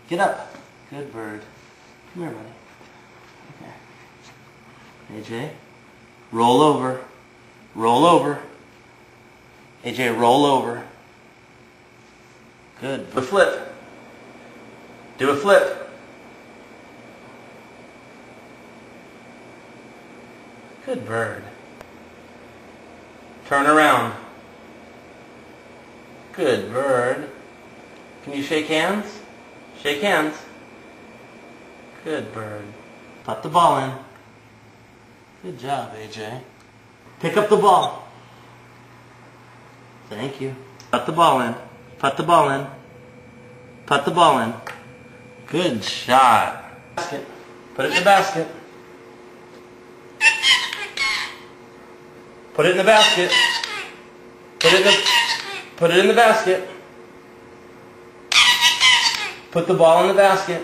Get up. Good bird. Come here, buddy. Okay. AJ, roll over. Roll over. AJ, roll over. Good. Do a flip. Do a flip. Good bird. Turn around. Good bird. Can you shake hands? Shake hands. Good bird. Put the ball in. Good job, AJ. Pick up the ball. Thank you. Put the ball in. Put the ball in. Put the ball in. Good shot. Basket. Put it in the basket. Put it in the basket. Put it in the basket. Put the ball in the basket.